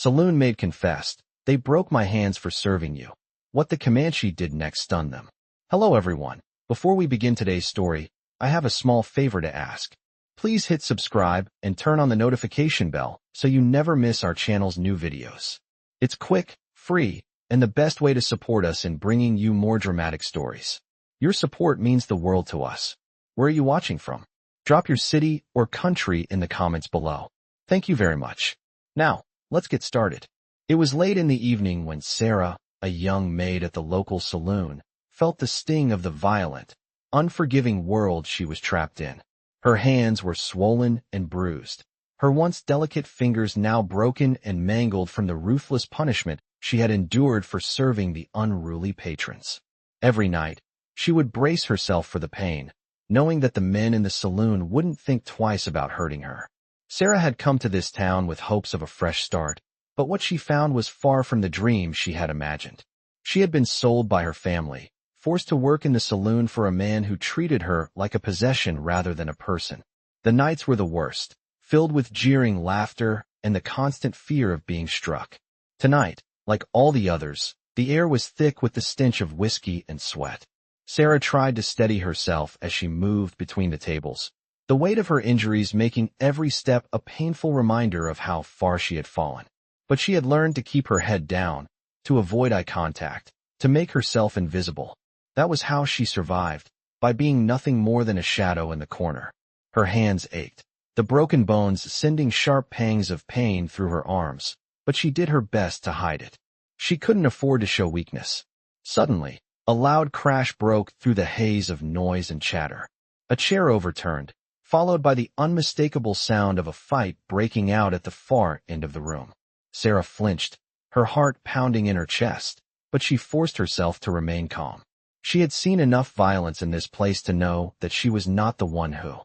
Saloon Maid confessed, "They broke my hands for serving you." What the Comanche did next stunned them. Hello everyone. Before we begin today's story, I have a small favor to ask. Please hit subscribe and turn on the notification bell so you never miss our channel's new videos. It's quick, free, and the best way to support us in bringing you more dramatic stories. Your support means the world to us. Where are you watching from? Drop your city or country in the comments below. Thank you very much. Now, let's get started. It was late in the evening when Sarah, a young maid at the local saloon, felt the sting of the violent, unforgiving world she was trapped in. Her hands were swollen and bruised, her once delicate fingers now broken and mangled from the ruthless punishment she had endured for serving the unruly patrons. Every night, she would brace herself for the pain, knowing that the men in the saloon wouldn't think twice about hurting her. Sarah had come to this town with hopes of a fresh start, but what she found was far from the dream she had imagined. She had been sold by her family, forced to work in the saloon for a man who treated her like a possession rather than a person. The nights were the worst, filled with jeering laughter and the constant fear of being struck. Tonight, like all the others, the air was thick with the stench of whiskey and sweat. Sarah tried to steady herself as she moved between the tables, the weight of her injuries making every step a painful reminder of how far she had fallen. But she had learned to keep her head down, to avoid eye contact, to make herself invisible. That was how she survived, by being nothing more than a shadow in the corner. Her hands ached, the broken bones sending sharp pangs of pain through her arms, but she did her best to hide it. She couldn't afford to show weakness. Suddenly, a loud crash broke through the haze of noise and chatter. A chair overturned, followed by the unmistakable sound of a fight breaking out at the far end of the room. Sarah flinched, her heart pounding in her chest, but she forced herself to remain calm. She had seen enough violence in this place to know that she was not the one who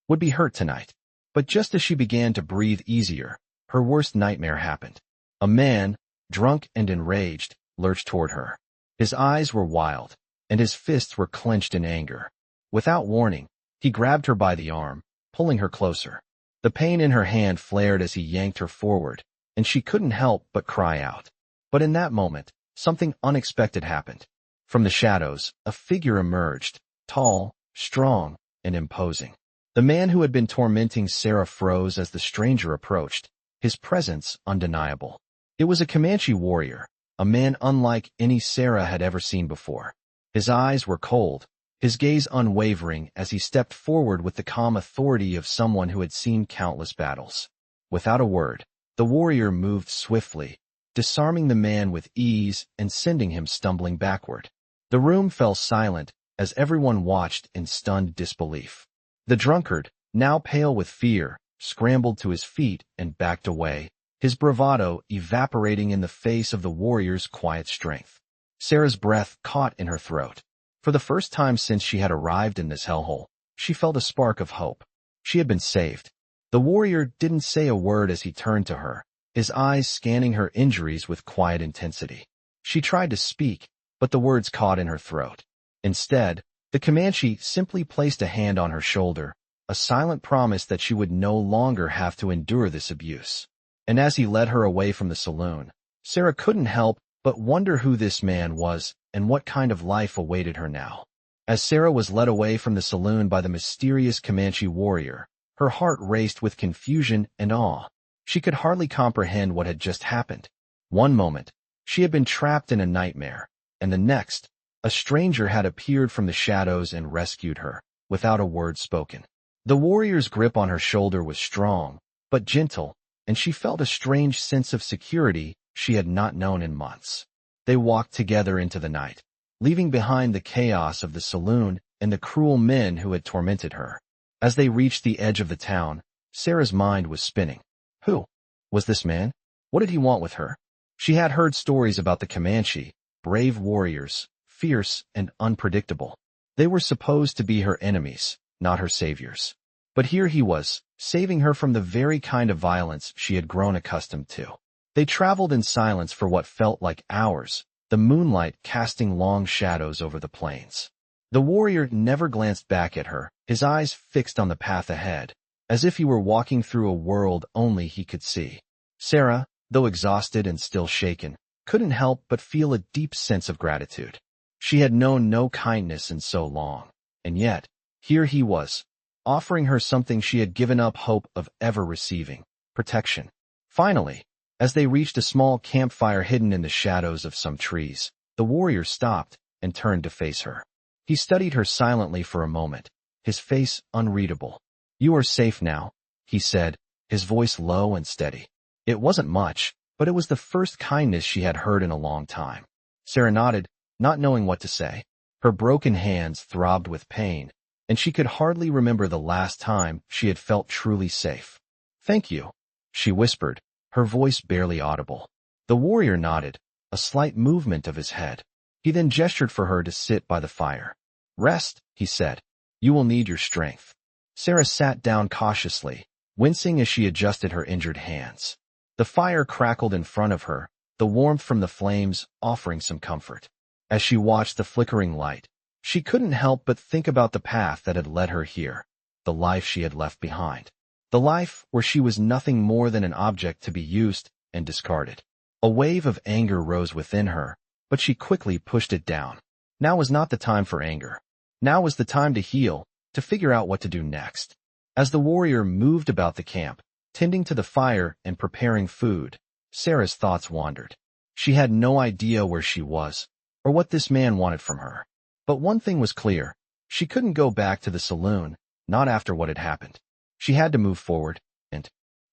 would be hurt tonight. But just as she began to breathe easier, her worst nightmare happened. A man, drunk and enraged, lurched toward her. His eyes were wild, and his fists were clenched in anger. Without warning, he grabbed her by the arm, pulling her closer. The pain in her hand flared as he yanked her forward, and she couldn't help but cry out. But in that moment, something unexpected happened. From the shadows, a figure emerged, tall, strong, and imposing. The man who had been tormenting Sarah froze as the stranger approached, his presence undeniable. It was a Comanche warrior, a man unlike any Sarah had ever seen before. His eyes were cold, his gaze unwavering as he stepped forward with the calm authority of someone who had seen countless battles. Without a word, the warrior moved swiftly, disarming the man with ease and sending him stumbling backward. The room fell silent as everyone watched in stunned disbelief. The drunkard, now pale with fear, scrambled to his feet and backed away, his bravado evaporating in the face of the warrior's quiet strength. Sarah's breath caught in her throat. For the first time since she had arrived in this hellhole, she felt a spark of hope. She had been saved. The warrior didn't say a word as he turned to her, his eyes scanning her injuries with quiet intensity. She tried to speak, but the words caught in her throat. Instead, the Comanche simply placed a hand on her shoulder, a silent promise that she would no longer have to endure this abuse. And as he led her away from the saloon, Sarah couldn't help but wonder who this man was and what kind of life awaited her now. As Sarah was led away from the saloon by the mysterious Comanche warrior, her heart raced with confusion and awe. She could hardly comprehend what had just happened. One moment, she had been trapped in a nightmare, and the next, a stranger had appeared from the shadows and rescued her, without a word spoken. The warrior's grip on her shoulder was strong, but gentle, and she felt a strange sense of security she had not known in months. They walked together into the night, leaving behind the chaos of the saloon and the cruel men who had tormented her. As they reached the edge of the town, Sarah's mind was spinning. Who was this man? What did he want with her? She had heard stories about the Comanche, brave warriors, fierce and unpredictable. They were supposed to be her enemies, not her saviors. But here he was, saving her from the very kind of violence she had grown accustomed to. They traveled in silence for what felt like hours, the moonlight casting long shadows over the plains. The warrior never glanced back at her, his eyes fixed on the path ahead, as if he were walking through a world only he could see. Sarah, though exhausted and still shaken, couldn't help but feel a deep sense of gratitude. She had known no kindness in so long, and yet, here he was, offering her something she had given up hope of ever receiving: protection. Finally, as they reached a small campfire hidden in the shadows of some trees, the warrior stopped and turned to face her. He studied her silently for a moment, his face unreadable. "You are safe now," he said, his voice low and steady. It wasn't much, but it was the first kindness she had heard in a long time. Sarah nodded, not knowing what to say. Her broken hands throbbed with pain, and she could hardly remember the last time she had felt truly safe. "Thank you," she whispered, her voice barely audible. The warrior nodded, a slight movement of his head. He then gestured for her to sit by the fire. "Rest," he said. "You will need your strength." Sarah sat down cautiously, wincing as she adjusted her injured hands. The fire crackled in front of her, the warmth from the flames offering some comfort. As she watched the flickering light, she couldn't help but think about the path that had led her here, the life she had left behind. The life where she was nothing more than an object to be used and discarded. A wave of anger rose within her, but she quickly pushed it down. Now was not the time for anger. Now was the time to heal, to figure out what to do next. As the warrior moved about the camp, tending to the fire and preparing food, Sarah's thoughts wandered. She had no idea where she was, or what this man wanted from her. But one thing was clear: she couldn't go back to the saloon, not after what had happened. She had to move forward, and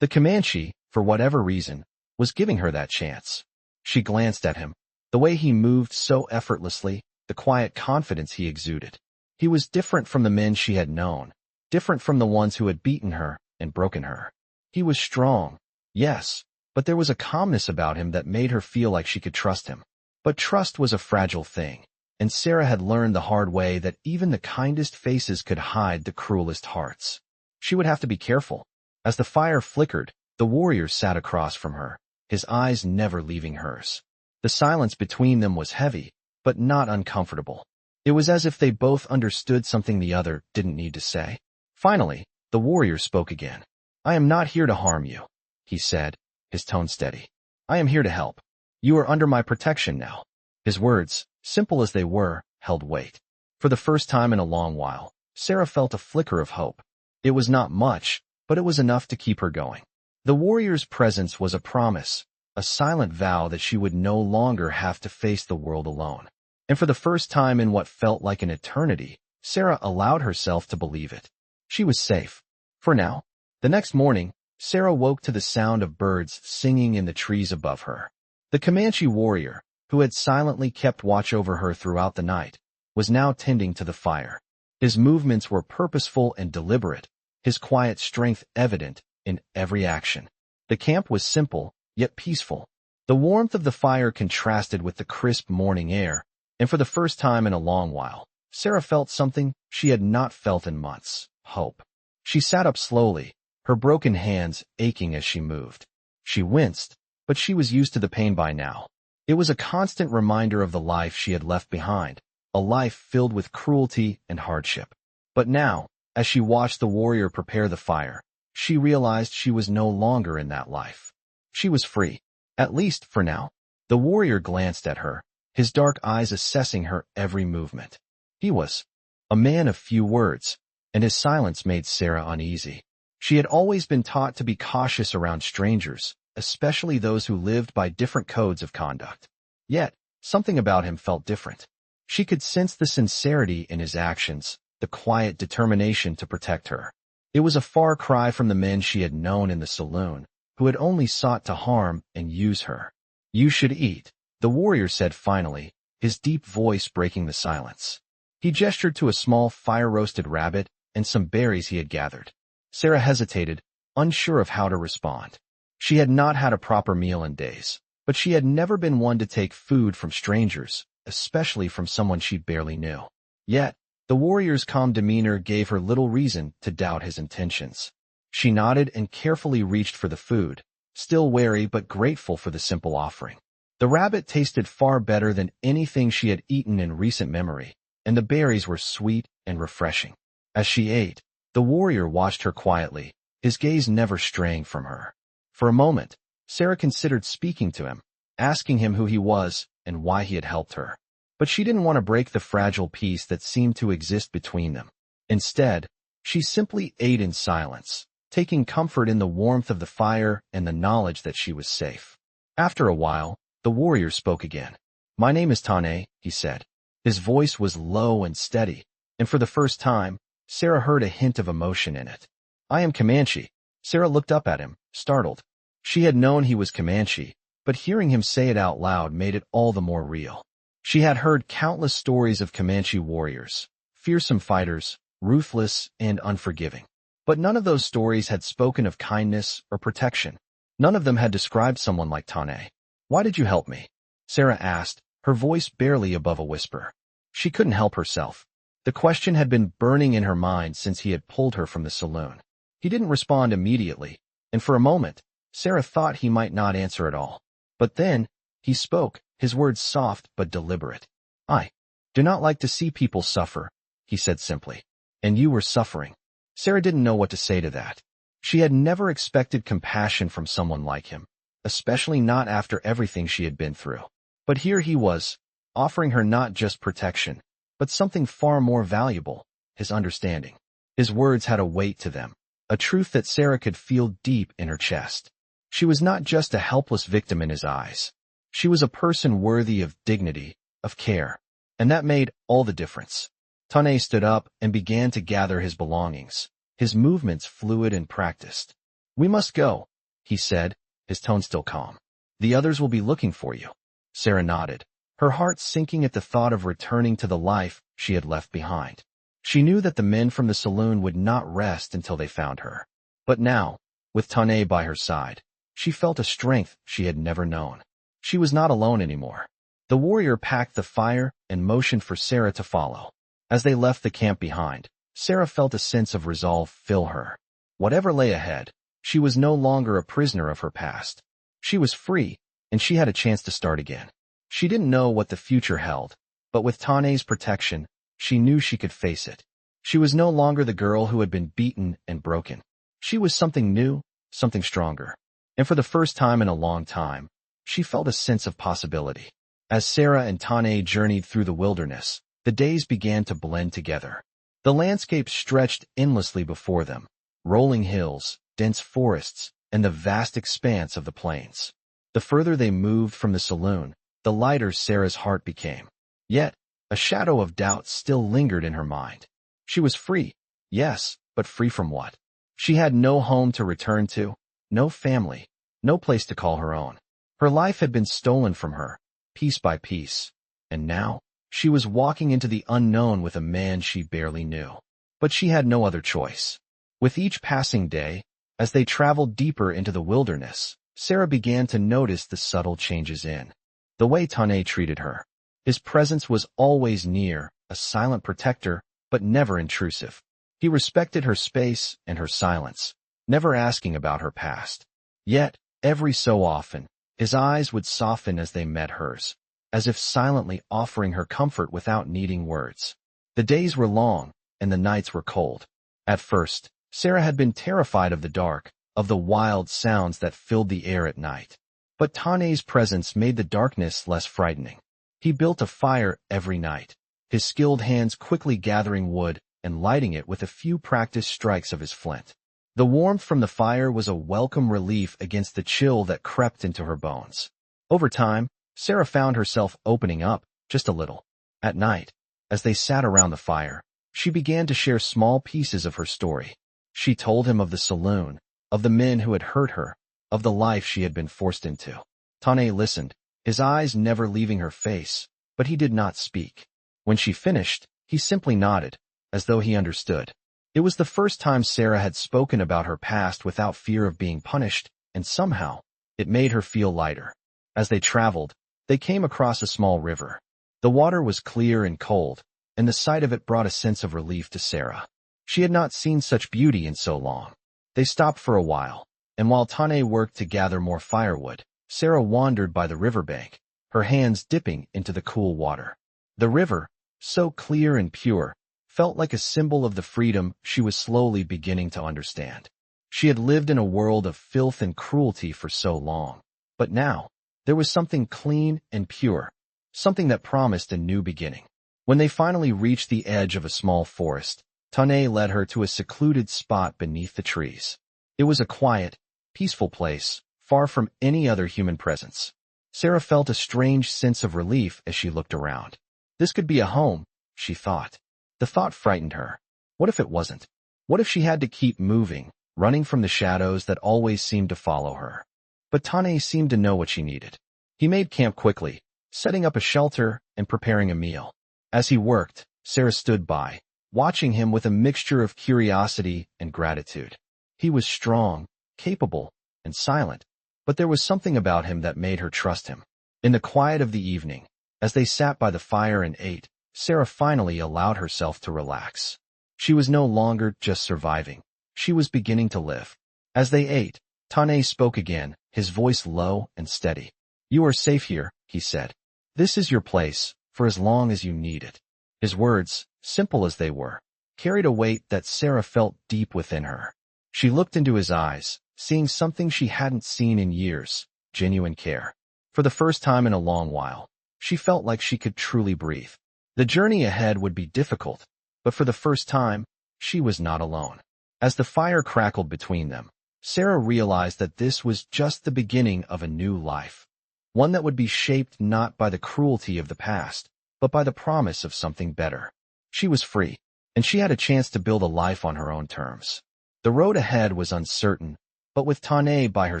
the Comanche, for whatever reason, was giving her that chance. She glanced at him, the way he moved so effortlessly, the quiet confidence he exuded. He was different from the men she had known, different from the ones who had beaten her and broken her. He was strong, yes, but there was a calmness about him that made her feel like she could trust him. But trust was a fragile thing, and Sarah had learned the hard way that even the kindest faces could hide the cruelest hearts. She would have to be careful. As the fire flickered, the warrior sat across from her, his eyes never leaving hers. The silence between them was heavy, but not uncomfortable. It was as if they both understood something the other didn't need to say. Finally, the warrior spoke again. "I am not here to harm you," he said, his tone steady. "I am here to help. You are under my protection now." His words, simple as they were, held weight. For the first time in a long while, Sarah felt a flicker of hope. It was not much, but it was enough to keep her going. The warrior's presence was a promise, a silent vow that she would no longer have to face the world alone. And for the first time in what felt like an eternity, Sarah allowed herself to believe it. She was safe. For now. The next morning, Sarah woke to the sound of birds singing in the trees above her. The Comanche warrior, who had silently kept watch over her throughout the night, was now tending to the fire. His movements were purposeful and deliberate, his quiet strength evident in every action. The camp was simple, yet peaceful. The warmth of the fire contrasted with the crisp morning air, and for the first time in a long while, Sarah felt something she had not felt in months: hope. She sat up slowly, her broken hands aching as she moved. She winced, but she was used to the pain by now. It was a constant reminder of the life she had left behind, a life filled with cruelty and hardship. But now, as she watched the warrior prepare the fire, she realized she was no longer in that life. She was free, at least for now. The warrior glanced at her, his dark eyes assessing her every movement. He was a man of few words, and his silence made Sarah uneasy. She had always been taught to be cautious around strangers, especially those who lived by different codes of conduct. Yet, something about him felt different. She could sense the sincerity in his actions, the quiet determination to protect her. It was a far cry from the men she had known in the saloon, who had only sought to harm and use her. "You should eat," the warrior said finally, his deep voice breaking the silence. He gestured to a small fire-roasted rabbit and some berries he had gathered. Sarah hesitated, unsure of how to respond. She had not had a proper meal in days, but she had never been one to take food from strangers, especially from someone she barely knew. Yet, the warrior's calm demeanor gave her little reason to doubt his intentions. She nodded and carefully reached for the food, still wary but grateful for the simple offering. The rabbit tasted far better than anything she had eaten in recent memory, and the berries were sweet and refreshing. As she ate, the warrior watched her quietly, his gaze never straying from her. For a moment, Sarah considered speaking to him, asking him who he was and why he had helped her. But she didn't want to break the fragile peace that seemed to exist between them. Instead, she simply ate in silence, taking comfort in the warmth of the fire and the knowledge that she was safe. After a while, the warrior spoke again. "My name is Tah-nee," he said. His voice was low and steady, and for the first time, Sarah heard a hint of emotion in it. "I am Comanche." Sarah looked up at him, startled. She had known he was Comanche, but hearing him say it out loud made it all the more real. She had heard countless stories of Comanche warriors, fearsome fighters, ruthless and unforgiving. But none of those stories had spoken of kindness or protection. None of them had described someone like Tah-nee. "Why did you help me?" Sarah asked, her voice barely above a whisper. She couldn't help herself. The question had been burning in her mind since he had pulled her from the saloon. He didn't respond immediately, and for a moment, Sarah thought he might not answer at all. But then, he spoke, his words soft but deliberate. "I do not like to see people suffer," he said simply. "And you were suffering." Sarah didn't know what to say to that. She had never expected compassion from someone like him, especially not after everything she had been through. But here he was, offering her not just protection, but something far more valuable, his understanding. His words had a weight to them, a truth that Sarah could feel deep in her chest. She was not just a helpless victim in his eyes. She was a person worthy of dignity, of care, and that made all the difference. Tah-nee stood up and began to gather his belongings, his movements fluid and practiced. "We must go," he said, his tone still calm. "The others will be looking for you." Sarah nodded, her heart sinking at the thought of returning to the life she had left behind. She knew that the men from the saloon would not rest until they found her. But now, with Tah-nee by her side, she felt a strength she had never known. She was not alone anymore. The warrior packed the fire and motioned for Sarah to follow. As they left the camp behind, Sarah felt a sense of resolve fill her. Whatever lay ahead, she was no longer a prisoner of her past. She was free, and she had a chance to start again. She didn't know what the future held, but with Tah-nee's protection, she knew she could face it. She was no longer the girl who had been beaten and broken. She was something new, something stronger. And for the first time in a long time, she felt a sense of possibility. As Sarah and Tah-nee journeyed through the wilderness, the days began to blend together. The landscape stretched endlessly before them, rolling hills, dense forests, and the vast expanse of the plains. The further they moved from the saloon, the lighter Sarah's heart became. Yet, a shadow of doubt still lingered in her mind. She was free, yes, but free from what? She had no home to return to, no family, no place to call her own. Her life had been stolen from her, piece by piece, and now, she was walking into the unknown with a man she barely knew. But she had no other choice. With each passing day, as they traveled deeper into the wilderness, Sarah began to notice the subtle changes in the way Tah-nee treated her. His presence was always near, a silent protector, but never intrusive. He respected her space and her silence, never asking about her past. Yet, every so often, his eyes would soften as they met hers, as if silently offering her comfort without needing words. The days were long, and the nights were cold. At first, Sarah had been terrified of the dark, of the wild sounds that filled the air at night. But Tah-nee's presence made the darkness less frightening. He built a fire every night, his skilled hands quickly gathering wood and lighting it with a few practiced strikes of his flint. The warmth from the fire was a welcome relief against the chill that crept into her bones. Over time, Sarah found herself opening up, just a little. At night, as they sat around the fire, she began to share small pieces of her story. She told him of the saloon, of the men who had hurt her, of the life she had been forced into. Tah-nee listened, his eyes never leaving her face, but he did not speak. When she finished, he simply nodded, as though he understood. It was the first time Sarah had spoken about her past without fear of being punished, and somehow, it made her feel lighter. As they traveled, they came across a small river. The water was clear and cold, and the sight of it brought a sense of relief to Sarah. She had not seen such beauty in so long. They stopped for a while, and while Tah-nee worked to gather more firewood, Sarah wandered by the riverbank, her hands dipping into the cool water. The river, so clear and pure, felt like a symbol of the freedom she was slowly beginning to understand. She had lived in a world of filth and cruelty for so long. But now, there was something clean and pure, something that promised a new beginning. When they finally reached the edge of a small forest, Tah-nee led her to a secluded spot beneath the trees. It was a quiet, peaceful place, far from any other human presence. Sarah felt a strange sense of relief as she looked around. This could be a home, she thought. The thought frightened her. What if it wasn't? What if she had to keep moving, running from the shadows that always seemed to follow her? But Tah-nee seemed to know what she needed. He made camp quickly, setting up a shelter and preparing a meal. As he worked, Sarah stood by, watching him with a mixture of curiosity and gratitude. He was strong, capable, and silent, but there was something about him that made her trust him. In the quiet of the evening, as they sat by the fire and ate, Sarah finally allowed herself to relax. She was no longer just surviving. She was beginning to live. As they ate, Tah-nee spoke again, his voice low and steady. "You are safe here," he said. "This is your place, for as long as you need it." His words, simple as they were, carried a weight that Sarah felt deep within her. She looked into his eyes, seeing something she hadn't seen in years, genuine care. For the first time in a long while, she felt like she could truly breathe. The journey ahead would be difficult, but for the first time, she was not alone. As the fire crackled between them, Sarah realized that this was just the beginning of a new life. One that would be shaped not by the cruelty of the past, but by the promise of something better. She was free, and she had a chance to build a life on her own terms. The road ahead was uncertain, but with Tah-nee by her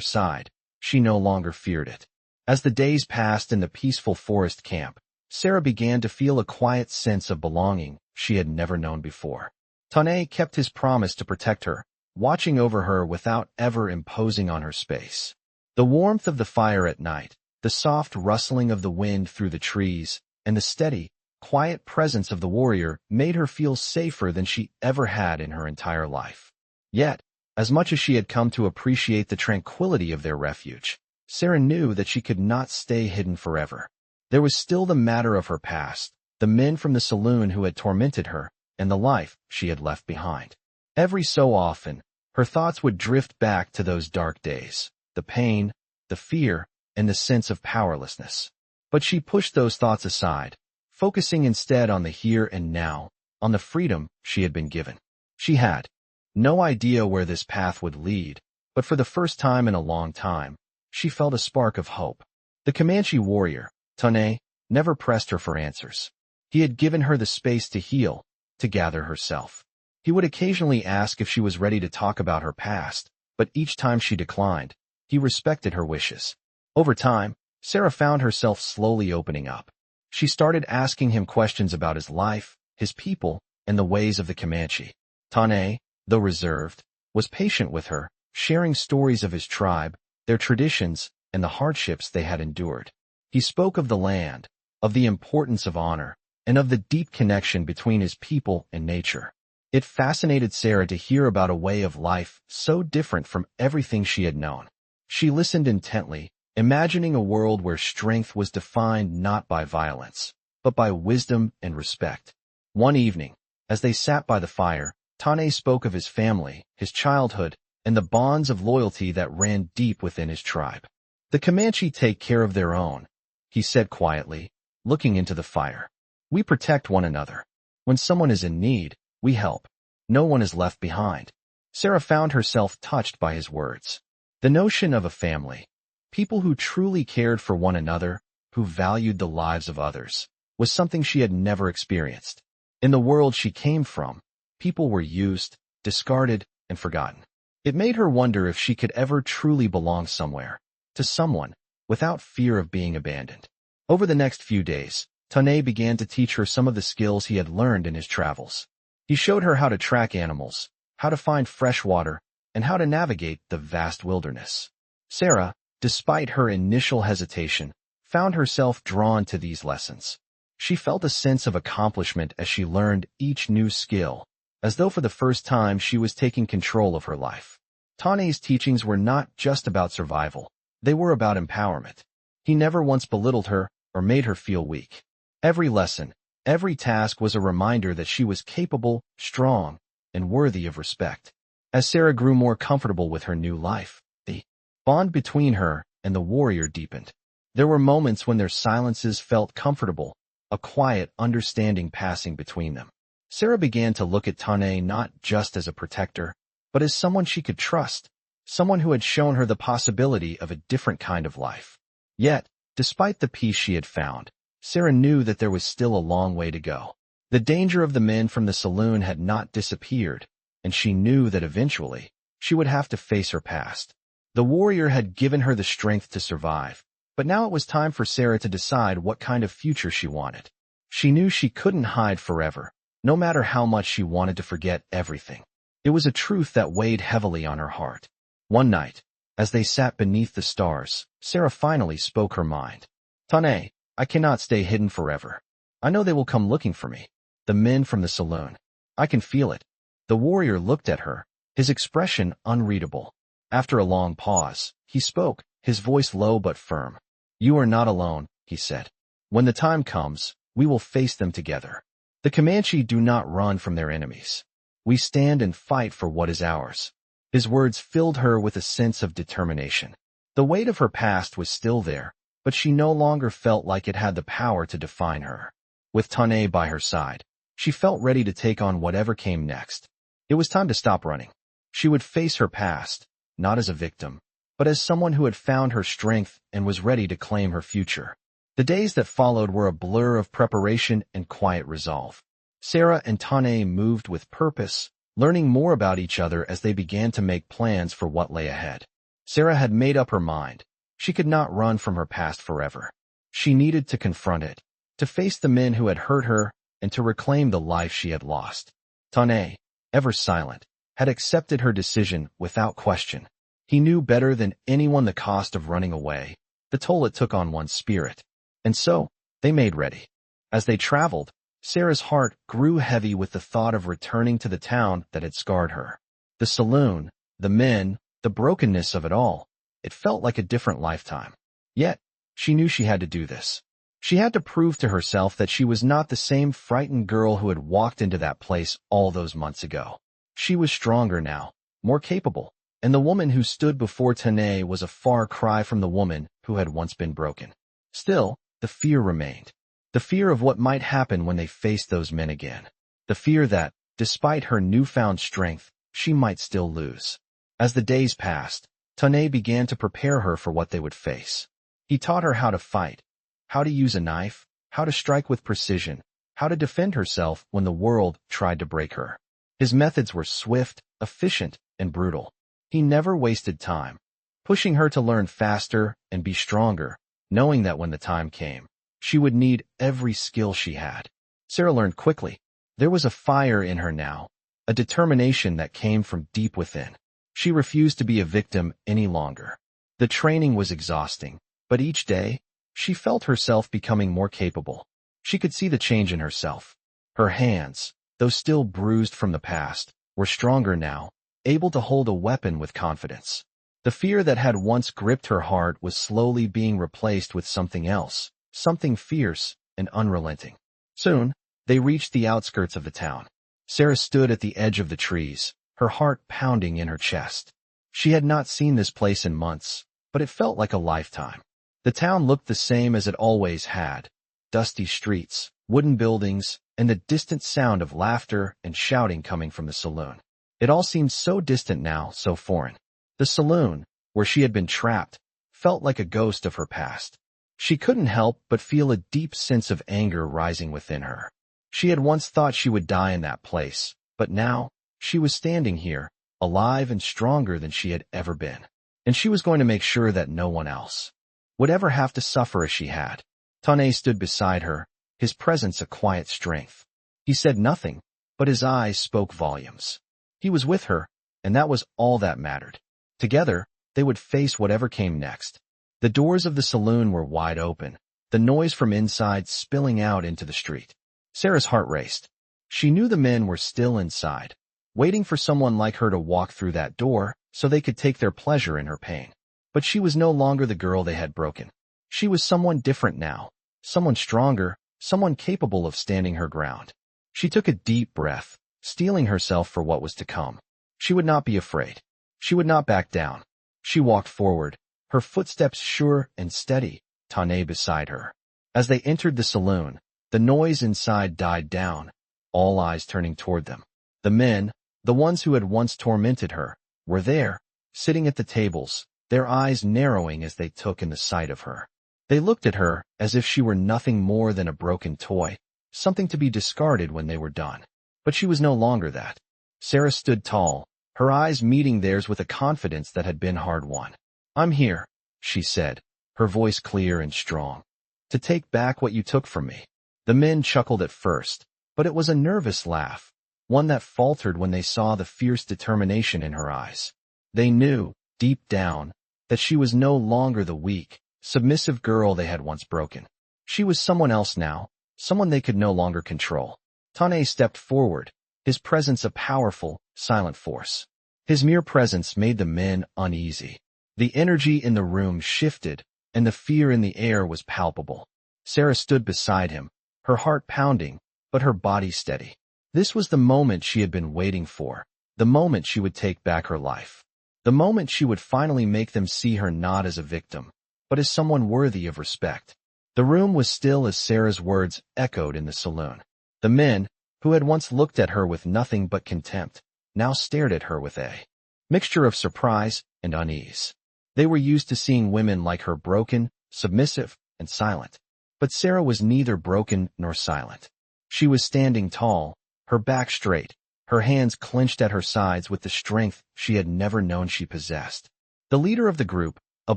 side, she no longer feared it. As the days passed in the peaceful forest camp, Sarah began to feel a quiet sense of belonging she had never known before. Tah-nee kept his promise to protect her, watching over her without ever imposing on her space. The warmth of the fire at night, the soft rustling of the wind through the trees, and the steady, quiet presence of the warrior made her feel safer than she ever had in her entire life. Yet, as much as she had come to appreciate the tranquility of their refuge, Sarah knew that she could not stay hidden forever. There was still the matter of her past, the men from the saloon who had tormented her, and the life she had left behind. Every so often, her thoughts would drift back to those dark days, the pain, the fear, and the sense of powerlessness. But she pushed those thoughts aside, focusing instead on the here and now, on the freedom she had been given. She had no idea where this path would lead, but for the first time in a long time, she felt a spark of hope. The Comanche warrior, Tah-nee, never pressed her for answers. He had given her the space to heal, to gather herself. He would occasionally ask if she was ready to talk about her past, but each time she declined, he respected her wishes. Over time, Sarah found herself slowly opening up. She started asking him questions about his life, his people, and the ways of the Comanche. Tah-nee, though reserved, was patient with her, sharing stories of his tribe, their traditions, and the hardships they had endured. He spoke of the land, of the importance of honor, and of the deep connection between his people and nature. It fascinated Sarah to hear about a way of life so different from everything she had known. She listened intently, imagining a world where strength was defined not by violence, but by wisdom and respect. One evening, as they sat by the fire, Tah-nee spoke of his family, his childhood, and the bonds of loyalty that ran deep within his tribe. "The Comanche take care of their own," he said quietly, looking into the fire. "We protect one another. When someone is in need, we help. No one is left behind." Sarah found herself touched by his words. The notion of a family, people who truly cared for one another, who valued the lives of others, was something she had never experienced. In the world she came from, people were used, discarded, and forgotten. It made her wonder if she could ever truly belong somewhere, to someone, without fear of being abandoned. Over the next few days, Tah-nee began to teach her some of the skills he had learned in his travels. He showed her how to track animals, how to find fresh water, and how to navigate the vast wilderness. Sarah, despite her initial hesitation, found herself drawn to these lessons. She felt a sense of accomplishment as she learned each new skill, as though for the first time she was taking control of her life. Tah-nee's teachings were not just about survival, they were about empowerment. He never once belittled her or made her feel weak. Every lesson, every task was a reminder that she was capable, strong, and worthy of respect. As Sarah grew more comfortable with her new life, the bond between her and the warrior deepened. There were moments when their silences felt comfortable, a quiet understanding passing between them. Sarah began to look at Tah-nee not just as a protector, but as someone she could trust, someone who had shown her the possibility of a different kind of life. Yet, despite the peace she had found, Sarah knew that there was still a long way to go. The danger of the men from the saloon had not disappeared, and she knew that eventually, she would have to face her past. The warrior had given her the strength to survive, but now it was time for Sarah to decide what kind of future she wanted. She knew she couldn't hide forever, no matter how much she wanted to forget everything. It was a truth that weighed heavily on her heart. One night, as they sat beneath the stars, Sarah finally spoke her mind. "Tah-nee, I cannot stay hidden forever. I know they will come looking for me. The men from the saloon. I can feel it." The warrior looked at her, his expression unreadable. After a long pause, he spoke, his voice low but firm. "You are not alone," he said. "When the time comes, we will face them together. The Comanche do not run from their enemies. We stand and fight for what is ours." His words filled her with a sense of determination. The weight of her past was still there, but she no longer felt like it had the power to define her. With Tah-nee by her side, she felt ready to take on whatever came next. It was time to stop running. She would face her past, not as a victim, but as someone who had found her strength and was ready to claim her future. The days that followed were a blur of preparation and quiet resolve. Sarah and Tah-nee moved with purpose, learning more about each other as they began to make plans for what lay ahead. Sarah had made up her mind. She could not run from her past forever. She needed to confront it, to face the men who had hurt her, and to reclaim the life she had lost. Tah-nee, ever silent, had accepted her decision without question. He knew better than anyone the cost of running away, the toll it took on one's spirit. And so, they made ready. As they traveled, Sarah's heart grew heavy with the thought of returning to the town that had scarred her. The saloon, the men, the brokenness of it all, it felt like a different lifetime. Yet, she knew she had to do this. She had to prove to herself that she was not the same frightened girl who had walked into that place all those months ago. She was stronger now, more capable, and the woman who stood before Tah-nee was a far cry from the woman who had once been broken. Still, the fear remained. The fear of what might happen when they faced those men again. The fear that, despite her newfound strength, she might still lose. As the days passed, Tah-nee began to prepare her for what they would face. He taught her how to fight, how to use a knife, how to strike with precision, how to defend herself when the world tried to break her. His methods were swift, efficient, and brutal. He never wasted time, pushing her to learn faster and be stronger, knowing that when the time came, she would need every skill she had. Sarah learned quickly. There was a fire in her now, a determination that came from deep within. She refused to be a victim any longer. The training was exhausting, but each day, she felt herself becoming more capable. She could see the change in herself. Her hands, though still bruised from the past, were stronger now, able to hold a weapon with confidence. The fear that had once gripped her heart was slowly being replaced with something else, something fierce and unrelenting. Soon, they reached the outskirts of the town. Sarah stood at the edge of the trees, her heart pounding in her chest. She had not seen this place in months, but it felt like a lifetime. The town looked the same as it always had. Dusty streets, wooden buildings, and the distant sound of laughter and shouting coming from the saloon. It all seemed so distant now, so foreign. The saloon, where she had been trapped, felt like a ghost of her past. She couldn't help but feel a deep sense of anger rising within her. She had once thought she would die in that place, but now, she was standing here, alive and stronger than she had ever been. And she was going to make sure that no one else would ever have to suffer as she had. Tah-nee stood beside her, his presence a quiet strength. He said nothing, but his eyes spoke volumes. He was with her, and that was all that mattered. Together, they would face whatever came next. The doors of the saloon were wide open, the noise from inside spilling out into the street. Sarah's heart raced. She knew the men were still inside, waiting for someone like her to walk through that door so they could take their pleasure in her pain. But she was no longer the girl they had broken. She was someone different now, someone stronger, someone capable of standing her ground. She took a deep breath, steeling herself for what was to come. She would not be afraid. She would not back down. She walked forward, her footsteps sure and steady, Tah-nee beside her. As they entered the saloon, the noise inside died down, all eyes turning toward them. The men, the ones who had once tormented her, were there, sitting at the tables, their eyes narrowing as they took in the sight of her. They looked at her as if she were nothing more than a broken toy, something to be discarded when they were done. But she was no longer that. Sarah stood tall, her eyes meeting theirs with a confidence that had been hard-won. "I'm here," she said, her voice clear and strong, "to take back what you took from me." The men chuckled at first, but it was a nervous laugh, one that faltered when they saw the fierce determination in her eyes. They knew, deep down, that she was no longer the weak, submissive girl they had once broken. She was someone else now, someone they could no longer control. Tah-nee stepped forward, his presence a powerful, silent force. His mere presence made the men uneasy. The energy in the room shifted, and the fear in the air was palpable. Sarah stood beside him, her heart pounding, but her body steady. This was the moment she had been waiting for, the moment she would take back her life. The moment she would finally make them see her not as a victim, but as someone worthy of respect. The room was still as Sarah's words echoed in the saloon. The men, who had once looked at her with nothing but contempt, now stared at her with a mixture of surprise and unease. They were used to seeing women like her broken, submissive, and silent. But Sarah was neither broken nor silent. She was standing tall, her back straight, her hands clenched at her sides with the strength she had never known she possessed. The leader of the group, a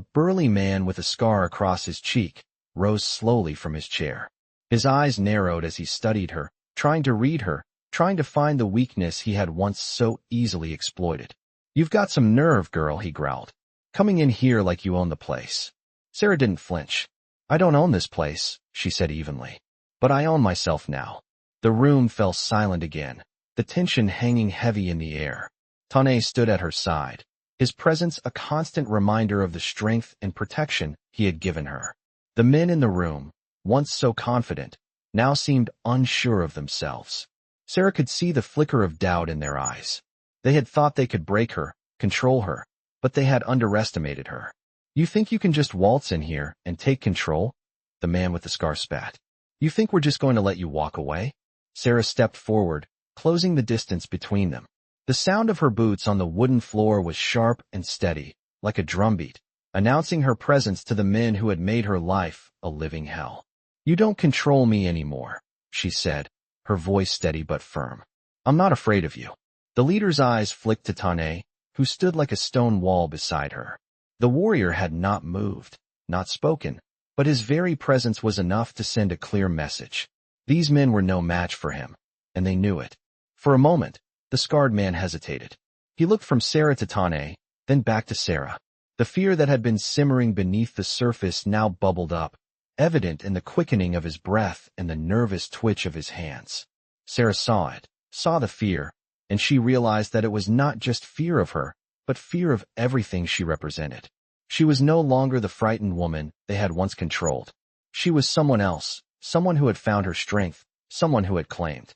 burly man with a scar across his cheek, rose slowly from his chair. His eyes narrowed as he studied her, trying to read her, trying to find the weakness he had once so easily exploited. "You've got some nerve, girl," he growled. "Coming in here like you own the place." Sarah didn't flinch. "I don't own this place," she said evenly. "But I own myself now." The room fell silent again, the tension hanging heavy in the air. Tah-nee stood at her side, his presence a constant reminder of the strength and protection he had given her. The men in the room, once so confident, now seemed unsure of themselves. Sarah could see the flicker of doubt in their eyes. They had thought they could break her, control her, but they had underestimated her. "You think you can just waltz in here and take control?" the man with the scar spat. "You think we're just going to let you walk away?" Sarah stepped forward, closing the distance between them. The sound of her boots on the wooden floor was sharp and steady, like a drumbeat, announcing her presence to the men who had made her life a living hell. "You don't control me anymore," she said, her voice steady but firm. "I'm not afraid of you." The leader's eyes flicked to Tah-nee, who stood like a stone wall beside her. The warrior had not moved, not spoken, but his very presence was enough to send a clear message. These men were no match for him, and they knew it. For a moment, the scarred man hesitated. He looked from Sarah to Tah-nee, then back to Sarah. The fear that had been simmering beneath the surface now bubbled up, evident in the quickening of his breath and the nervous twitch of his hands. Sarah saw it, saw the fear, and she realized that it was not just fear of her, but fear of everything she represented. She was no longer the frightened woman they had once controlled. She was someone else, someone who had found her strength, someone who had claimed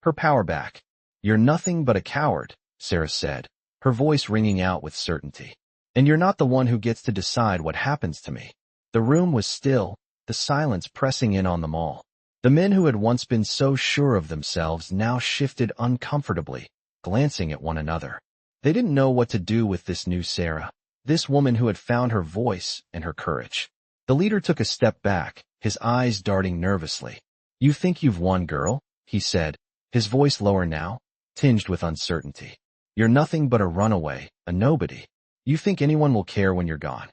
her power back. "You're nothing but a coward," Sarah said, her voice ringing out with certainty. "And you're not the one who gets to decide what happens to me." The room was still, the silence pressing in on them all. The men who had once been so sure of themselves now shifted uncomfortably, glancing at one another. They didn't know what to do with this new Sarah, this woman who had found her voice and her courage. The leader took a step back, his eyes darting nervously. "You think you've won, girl?" he said, his voice lower now, tinged with uncertainty. "You're nothing but a runaway, a nobody. You think anyone will care when you're gone."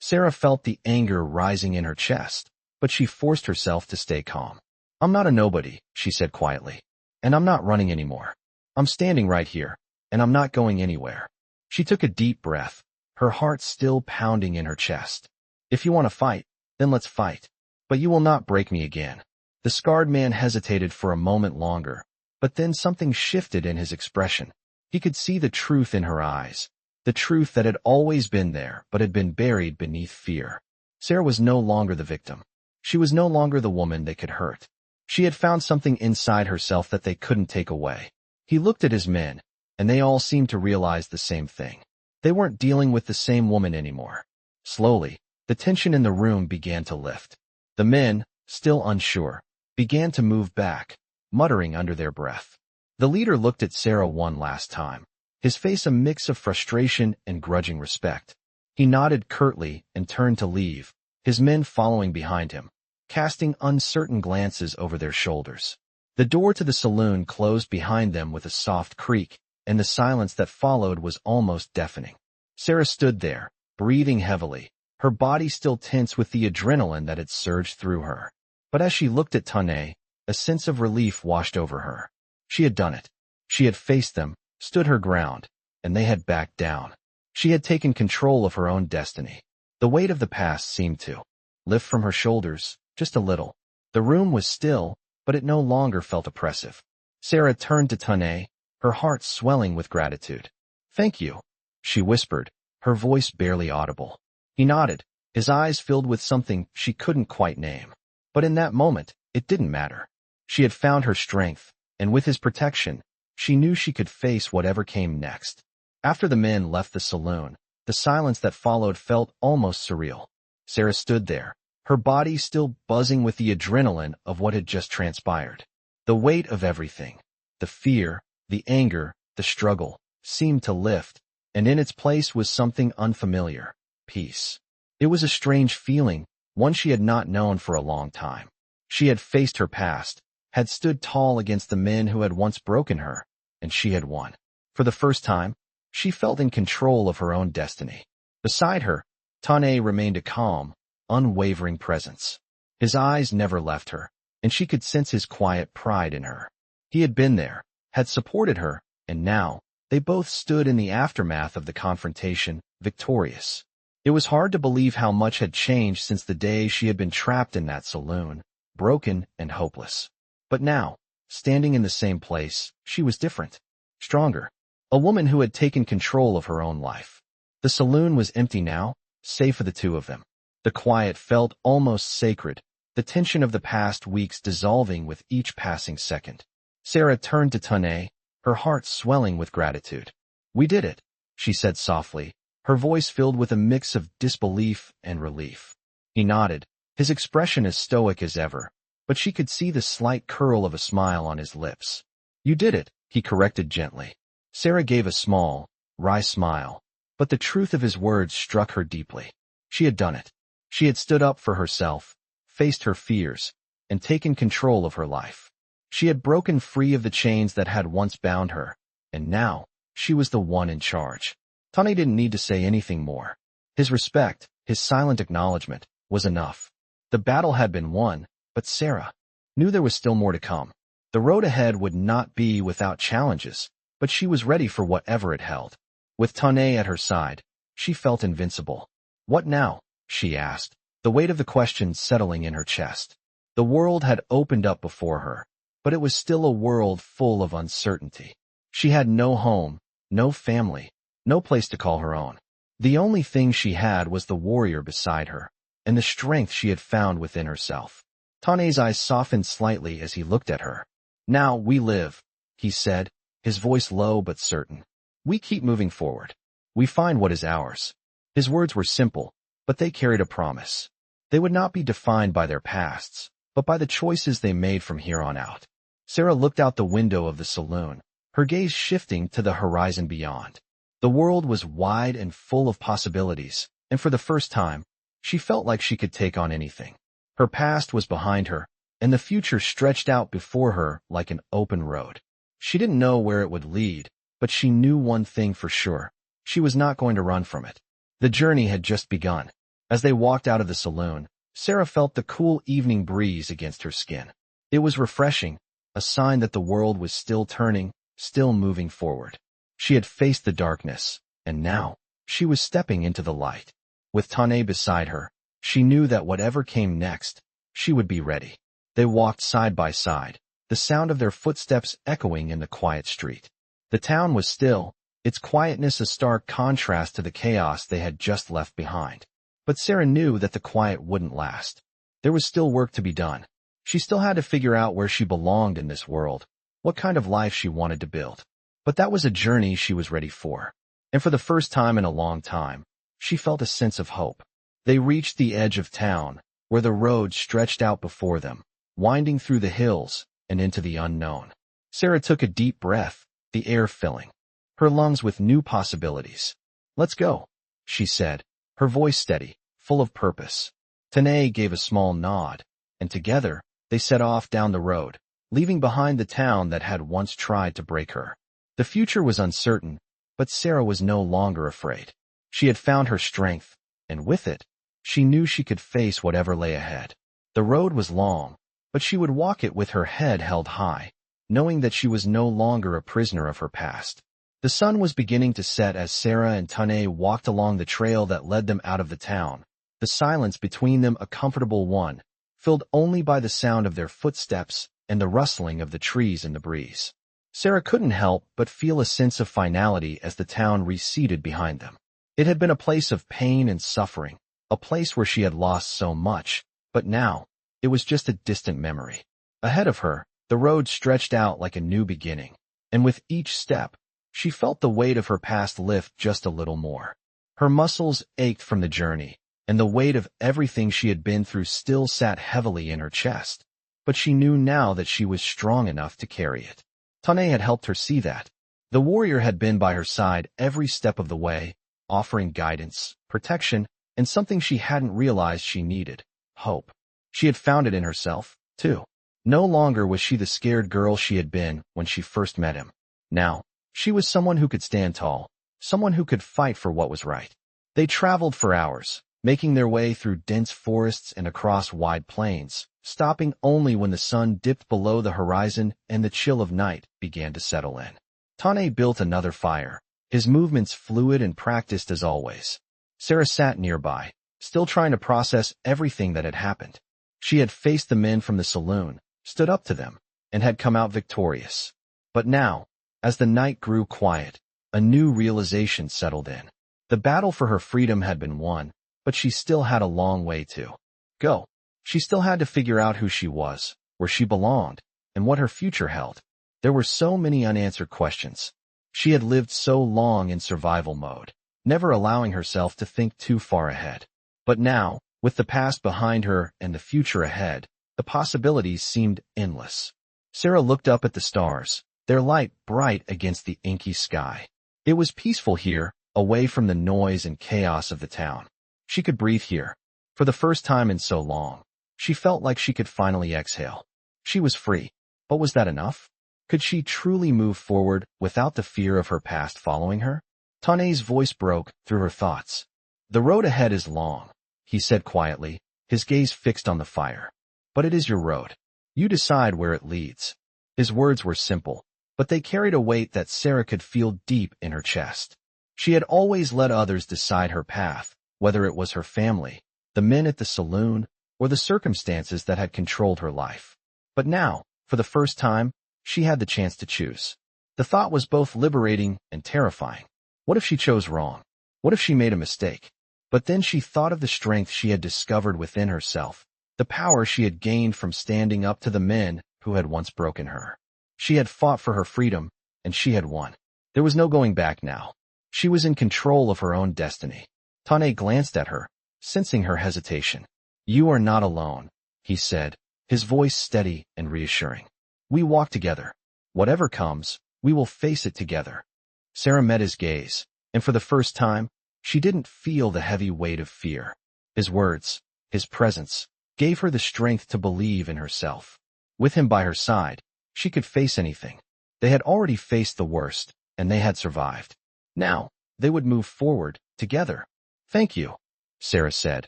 Sarah felt the anger rising in her chest, but she forced herself to stay calm. "I'm not a nobody," she said quietly. "And I'm not running anymore. I'm standing right here, and I'm not going anywhere." She took a deep breath, her heart still pounding in her chest. "If you want to fight, then let's fight. But you will not break me again." The scarred man hesitated for a moment longer, but then something shifted in his expression. He could see the truth in her eyes, the truth that had always been there but had been buried beneath fear. Sarah was no longer the victim. She was no longer the woman they could hurt. She had found something inside herself that they couldn't take away. He looked at his men, and they all seemed to realize the same thing. They weren't dealing with the same woman anymore. Slowly, the tension in the room began to lift. The men, still unsure, began to move back, muttering under their breath. The leader looked at Sarah one last time, his face a mix of frustration and grudging respect. He nodded curtly and turned to leave, his men following behind him, casting uncertain glances over their shoulders. The door to the saloon closed behind them with a soft creak, and the silence that followed was almost deafening. Sarah stood there, breathing heavily, her body still tense with the adrenaline that had surged through her. But as she looked at Tah-nee, a sense of relief washed over her. She had done it. She had faced them, stood her ground, and they had backed down. She had taken control of her own destiny. The weight of the past seemed to lift from her shoulders, just a little. The room was still, but it no longer felt oppressive. Sarah turned to Tah-nee, her heart swelling with gratitude. "Thank you," she whispered, her voice barely audible. He nodded, his eyes filled with something she couldn't quite name. But in that moment, it didn't matter. She had found her strength, and with his protection, she knew she could face whatever came next. After the men left the saloon, the silence that followed felt almost surreal. Sarah stood there, her body still buzzing with the adrenaline of what had just transpired. The weight of everything, the fear, the anger, the struggle, seemed to lift, and in its place was something unfamiliar: peace. It was a strange feeling, one she had not known for a long time. She had faced her past, had stood tall against the men who had once broken her, and she had won. For the first time, she felt in control of her own destiny. Beside her, Tah-nee remained a calm, unwavering presence. His eyes never left her, and she could sense his quiet pride in her. He had been there, had supported her, and now, they both stood in the aftermath of the confrontation, victorious. It was hard to believe how much had changed since the day she had been trapped in that saloon, broken and hopeless. But now, standing in the same place, she was different, stronger, a woman who had taken control of her own life. The saloon was empty now, save for the two of them. The quiet felt almost sacred, the tension of the past weeks dissolving with each passing second. Sarah turned to Tah-nee, her heart swelling with gratitude. "We did it," she said softly, her voice filled with a mix of disbelief and relief. He nodded, his expression as stoic as ever, but she could see the slight curl of a smile on his lips. "You did it," he corrected gently. Sarah gave a small, wry smile, but the truth of his words struck her deeply. She had done it. She had stood up for herself, faced her fears, and taken control of her life. She had broken free of the chains that had once bound her, and now, she was the one in charge. Tah-nee didn't need to say anything more. His respect, his silent acknowledgement, was enough. The battle had been won, but Sarah knew there was still more to come. The road ahead would not be without challenges, but she was ready for whatever it held. With Tah-nee at her side, she felt invincible. "What now?" she asked, the weight of the question settling in her chest. The world had opened up before her, but it was still a world full of uncertainty. She had no home, no family, no place to call her own. The only thing she had was the warrior beside her, and the strength she had found within herself. Tah-nee's eyes softened slightly as he looked at her. "Now we live," he said, his voice low but certain. "We keep moving forward. We find what is ours." His words were simple, but they carried a promise. They would not be defined by their pasts, but by the choices they made from here on out. Sarah looked out the window of the saloon, her gaze shifting to the horizon beyond. The world was wide and full of possibilities, and for the first time, she felt like she could take on anything. Her past was behind her, and the future stretched out before her like an open road. She didn't know where it would lead, but she knew one thing for sure: she was not going to run from it. The journey had just begun. As they walked out of the saloon, Sarah felt the cool evening breeze against her skin. It was refreshing, a sign that the world was still turning, still moving forward. She had faced the darkness, and now, she was stepping into the light. With Tah-nee beside her, she knew that whatever came next, she would be ready. They walked side by side, the sound of their footsteps echoing in the quiet street. The town was still, its quietness a stark contrast to the chaos they had just left behind. But Sarah knew that the quiet wouldn't last. There was still work to be done. She still had to figure out where she belonged in this world, what kind of life she wanted to build. But that was a journey she was ready for. And for the first time in a long time, she felt a sense of hope. They reached the edge of town, where the road stretched out before them, winding through the hills and into the unknown. Sarah took a deep breath, the air filling her lungs with new possibilities. "Let's go," she said, her voice steady, full of purpose. Tah-nee gave a small nod, and together they set off down the road, leaving behind the town that had once tried to break her. The future was uncertain, but Sarah was no longer afraid. She had found her strength, and with it, she knew she could face whatever lay ahead. The road was long, but she would walk it with her head held high, knowing that she was no longer a prisoner of her past. The sun was beginning to set as Sarah and Tah-nee walked along the trail that led them out of the town, the silence between them a comfortable one, filled only by the sound of their footsteps and the rustling of the trees in the breeze. Sarah couldn't help but feel a sense of finality as the town receded behind them. It had been a place of pain and suffering, a place where she had lost so much, but now, it was just a distant memory. Ahead of her, the road stretched out like a new beginning, and with each step, she felt the weight of her past lift just a little more. Her muscles ached from the journey, and the weight of everything she had been through still sat heavily in her chest. But she knew now that she was strong enough to carry it. Tah-nee had helped her see that. The warrior had been by her side every step of the way, offering guidance, protection, and something she hadn't realized she needed: hope. She had found it in herself, too. No longer was she the scared girl she had been when she first met him. Now, she was someone who could stand tall, someone who could fight for what was right. They traveled for hours, making their way through dense forests and across wide plains, stopping only when the sun dipped below the horizon and the chill of night began to settle in. Tah-nee built another fire, his movements fluid and practiced as always. Sarah sat nearby, still trying to process everything that had happened. She had faced the men from the saloon, stood up to them, and had come out victorious. But now, as the night grew quiet, a new realization settled in. The battle for her freedom had been won, but she still had a long way to go. She still had to figure out who she was, where she belonged, and what her future held. There were so many unanswered questions. She had lived so long in survival mode, never allowing herself to think too far ahead. But now, with the past behind her and the future ahead, the possibilities seemed endless. Sarah looked up at the stars, their light bright against the inky sky. It was peaceful here, away from the noise and chaos of the town. She could breathe here. For the first time in so long, she felt like she could finally exhale. She was free. But was that enough? Could she truly move forward without the fear of her past following her? Tah-nee's voice broke through her thoughts. "The road ahead is long," he said quietly, his gaze fixed on the fire. "But it is your road. You decide where it leads." His words were simple, but they carried a weight that Sarah could feel deep in her chest. She had always let others decide her path, whether it was her family, the men at the saloon, or the circumstances that had controlled her life. But now, for the first time, she had the chance to choose. The thought was both liberating and terrifying. What if she chose wrong? What if she made a mistake? But then she thought of the strength she had discovered within herself, the power she had gained from standing up to the men who had once broken her. She had fought for her freedom, and she had won. There was no going back now. She was in control of her own destiny. Tah-nee glanced at her, sensing her hesitation. "You are not alone," he said, his voice steady and reassuring. "We walk together. Whatever comes, we will face it together." Sarah met his gaze, and for the first time, she didn't feel the heavy weight of fear. His words, his presence, gave her the strength to believe in herself. With him by her side, she could face anything. They had already faced the worst, and they had survived. Now, they would move forward, together. "Thank you," Sarah said,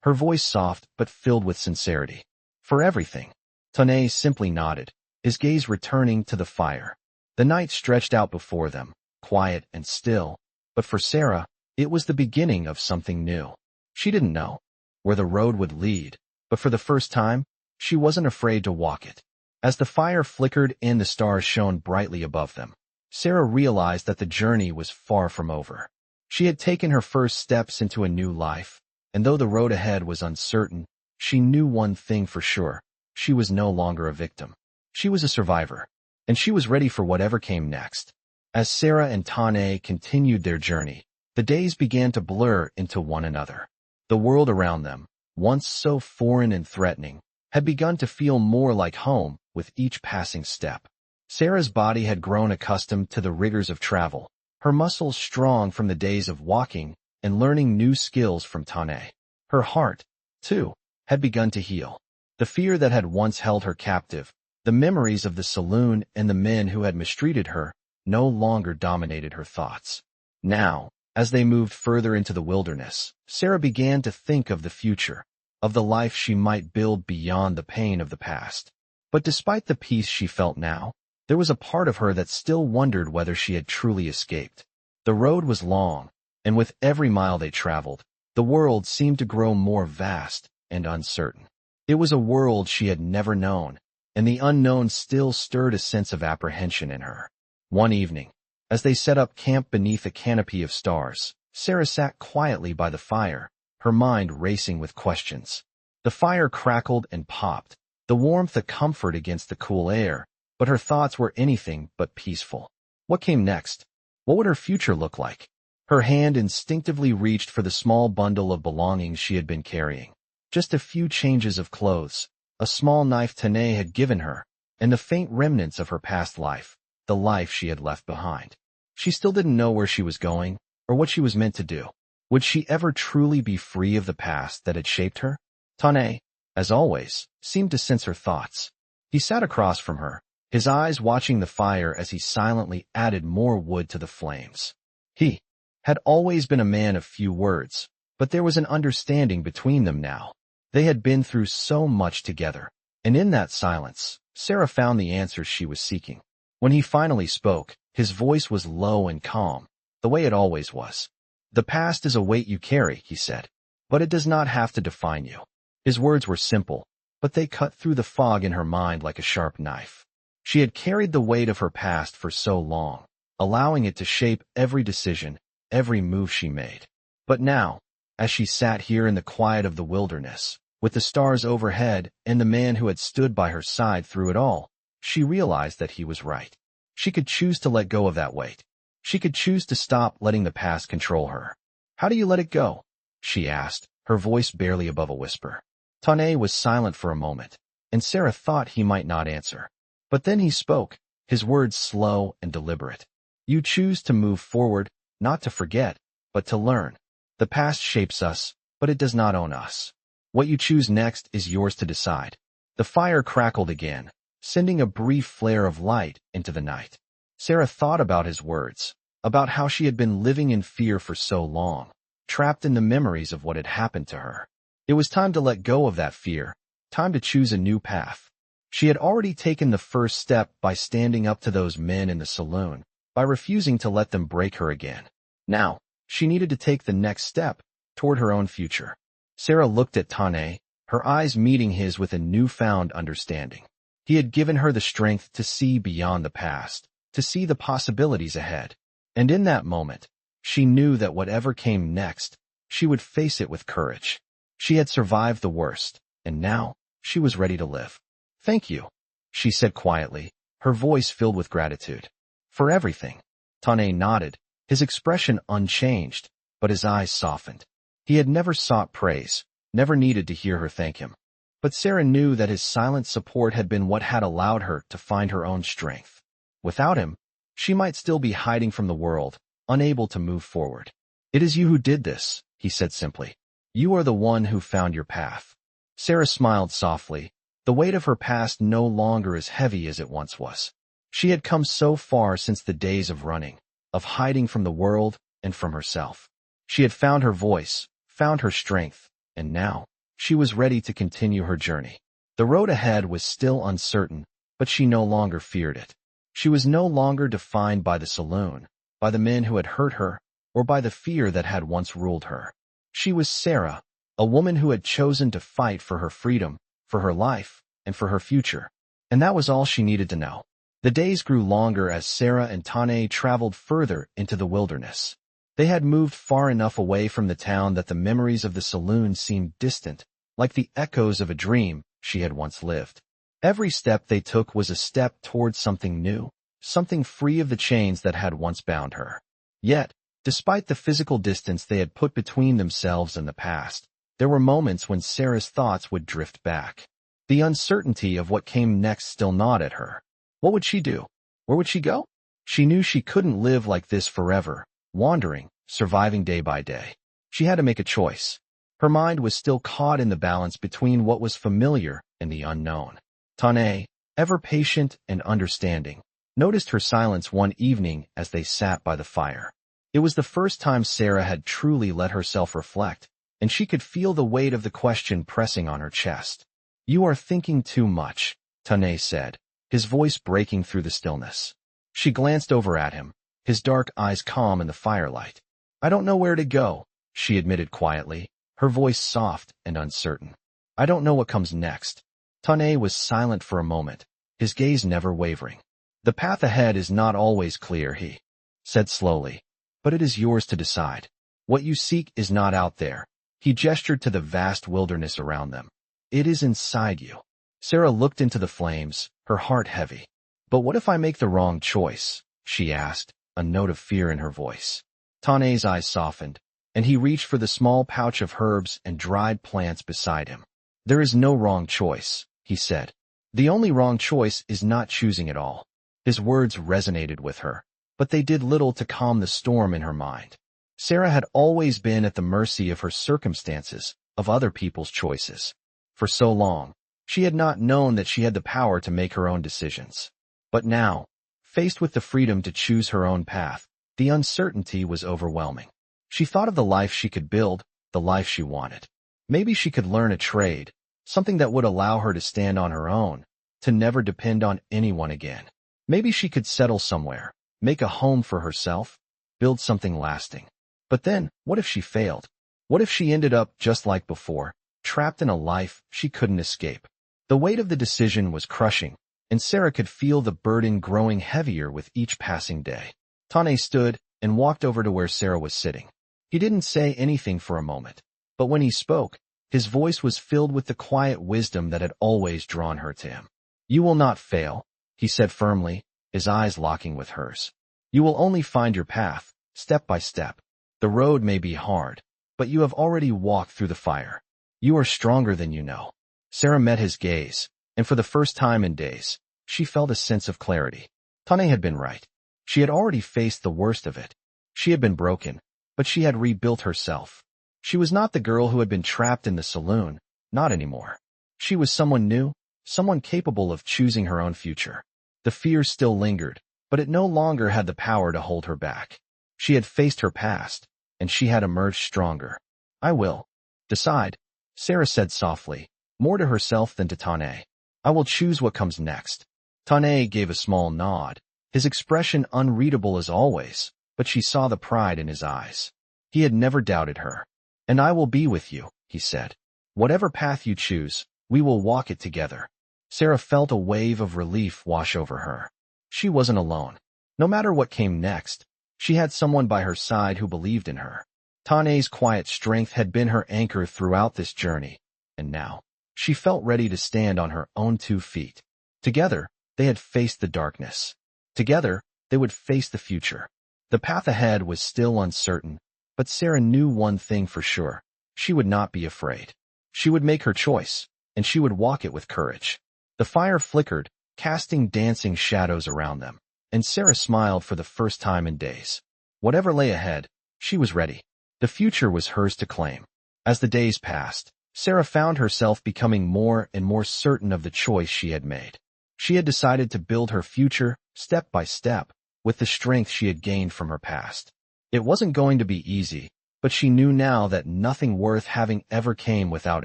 her voice soft but filled with sincerity. "For everything." Tah-nee simply nodded, his gaze returning to the fire. The night stretched out before them, quiet and still, but for Sarah, it was the beginning of something new. She didn't know where the road would lead, but for the first time, she wasn't afraid to walk it. As the fire flickered and the stars shone brightly above them, Sarah realized that the journey was far from over. She had taken her first steps into a new life, and though the road ahead was uncertain, she knew one thing for sure: she was no longer a victim. She was a survivor, and she was ready for whatever came next. As Sarah and Tah-nee continued their journey, the days began to blur into one another. The world around them, once so foreign and threatening, had begun to feel more like home with each passing step. Sarah's body had grown accustomed to the rigors of travel, her muscles strong from the days of walking and learning new skills from Tah-nee. Her heart, too, had begun to heal. The fear that had once held her captive, the memories of the saloon and the men who had mistreated her, no longer dominated her thoughts. Now, as they moved further into the wilderness, Sarah began to think of the future, of the life she might build beyond the pain of the past. But despite the peace she felt now, there was a part of her that still wondered whether she had truly escaped. The road was long, and with every mile they traveled, the world seemed to grow more vast and uncertain. It was a world she had never known, and the unknown still stirred a sense of apprehension in her. One evening, as they set up camp beneath a canopy of stars, Sarah sat quietly by the fire, her mind racing with questions. The fire crackled and popped, the warmth a comfort against the cool air, but her thoughts were anything but peaceful. What came next? What would her future look like? Her hand instinctively reached for the small bundle of belongings she had been carrying. Just a few changes of clothes, a small knife Tah-nee had given her, and the faint remnants of her past life, the life she had left behind. She still didn't know where she was going, or what she was meant to do. Would she ever truly be free of the past that had shaped her? Tah-nee, as always, seemed to sense her thoughts. He sat across from her, his eyes watching the fire as he silently added more wood to the flames. He had always been a man of few words, but there was an understanding between them now. They had been through so much together, and in that silence, Sarah found the answers she was seeking. When he finally spoke, his voice was low and calm, the way it always was. "The past is a weight you carry," he said, "but it does not have to define you." His words were simple, but they cut through the fog in her mind like a sharp knife. She had carried the weight of her past for so long, allowing it to shape every decision, every move she made. But now, as she sat here in the quiet of the wilderness, with the stars overhead and the man who had stood by her side through it all, she realized that he was right. She could choose to let go of that weight. She could choose to stop letting the past control her. "How do you let it go?" she asked, her voice barely above a whisper. Tah-nee was silent for a moment, and Sarah thought he might not answer. But then he spoke, his words slow and deliberate. "You choose to move forward, not to forget, but to learn. The past shapes us, but it does not own us. What you choose next is yours to decide." The fire crackled again, sending a brief flare of light into the night. Sarah thought about his words, about how she had been living in fear for so long, trapped in the memories of what had happened to her. It was time to let go of that fear, time to choose a new path. She had already taken the first step by standing up to those men in the saloon, by refusing to let them break her again. Now, she needed to take the next step toward her own future. Sarah looked at Tah-nee, her eyes meeting his with a newfound understanding. He had given her the strength to see beyond the past, to see the possibilities ahead. And in that moment, she knew that whatever came next, she would face it with courage. She had survived the worst, and now she was ready to live. "Thank you," she said quietly, her voice filled with gratitude. "For everything." Tah-nee nodded, his expression unchanged, but his eyes softened. He had never sought praise, never needed to hear her thank him. But Sarah knew that his silent support had been what had allowed her to find her own strength. Without him, she might still be hiding from the world, unable to move forward. "It is you who did this," he said simply. "You are the one who found your path." Sarah smiled softly, the weight of her past no longer as heavy as it once was. She had come so far since the days of running, of hiding from the world and from herself. She had found her voice, found her strength, and now, she was ready to continue her journey. The road ahead was still uncertain, but she no longer feared it. She was no longer defined by the saloon, by the men who had hurt her, or by the fear that had once ruled her. She was Sarah, a woman who had chosen to fight for her freedom, for her life, and for her future. And that was all she needed to know. The days grew longer as Sarah and Tah-nee traveled further into the wilderness. They had moved far enough away from the town that the memories of the saloon seemed distant, like the echoes of a dream she had once lived. Every step they took was a step towards something new, something free of the chains that had once bound her. Yet, despite the physical distance they had put between themselves and the past, there were moments when Sarah's thoughts would drift back. The uncertainty of what came next still gnawed at her. What would she do? Where would she go? She knew she couldn't live like this forever, wandering, surviving day by day. She had to make a choice. Her mind was still caught in the balance between what was familiar and the unknown. Tah-nee, ever patient and understanding, noticed her silence one evening as they sat by the fire. It was the first time Sarah had truly let herself reflect, and she could feel the weight of the question pressing on her chest. "You are thinking too much," Tah-nee said, his voice breaking through the stillness. She glanced over at him, his dark eyes calm in the firelight. "I don't know where to go," she admitted quietly, her voice soft and uncertain. "I don't know what comes next." Tah-nee was silent for a moment, his gaze never wavering. "The path ahead is not always clear," he said slowly, "but it is yours to decide. What you seek is not out there." He gestured to the vast wilderness around them. "It is inside you." Sarah looked into the flames, her heart heavy. "But what if I make the wrong choice?" she asked, a note of fear in her voice. Tah-nee's eyes softened, and he reached for the small pouch of herbs and dried plants beside him. "There is no wrong choice," he said. "The only wrong choice is not choosing at all." His words resonated with her, but they did little to calm the storm in her mind. Sarah had always been at the mercy of her circumstances, of other people's choices. For so long, she had not known that she had the power to make her own decisions. But now, faced with the freedom to choose her own path, the uncertainty was overwhelming. She thought of the life she could build, the life she wanted. Maybe she could learn a trade, something that would allow her to stand on her own, to never depend on anyone again. Maybe she could settle somewhere, make a home for herself, build something lasting. But then, what if she failed? What if she ended up just like before, trapped in a life she couldn't escape? The weight of the decision was crushing, and Sarah could feel the burden growing heavier with each passing day. Tah-nee stood and walked over to where Sarah was sitting. He didn't say anything for a moment, but when he spoke, his voice was filled with the quiet wisdom that had always drawn her to him. "You will not fail," he said firmly, his eyes locking with hers. "You will only find your path, step by step. The road may be hard, but you have already walked through the fire. You are stronger than you know." Sarah met his gaze, and for the first time in days, she felt a sense of clarity. Tah-nee had been right. She had already faced the worst of it. She had been broken, but she had rebuilt herself. She was not the girl who had been trapped in the saloon, not anymore. She was someone new, someone capable of choosing her own future. The fear still lingered, but it no longer had the power to hold her back. She had faced her past, and she had emerged stronger. "I will decide," Sarah said softly, more to herself than to Tah-nee. "I will choose what comes next." Tah-nee gave a small nod, his expression unreadable as always, but she saw the pride in his eyes. He had never doubted her. "And I will be with you," he said. "Whatever path you choose, we will walk it together." Sarah felt a wave of relief wash over her. She wasn't alone. No matter what came next, she had someone by her side who believed in her. Tah-nee's quiet strength had been her anchor throughout this journey, and now, she felt ready to stand on her own 2 feet. Together, they had faced the darkness. Together, they would face the future. The path ahead was still uncertain, but Sarah knew one thing for sure. She would not be afraid. She would make her choice, and she would walk it with courage. The fire flickered, casting dancing shadows around them, and Sarah smiled for the first time in days. Whatever lay ahead, she was ready. The future was hers to claim. As the days passed, Sarah found herself becoming more and more certain of the choice she had made. She had decided to build her future, step by step, with the strength she had gained from her past. It wasn't going to be easy, but she knew now that nothing worth having ever came without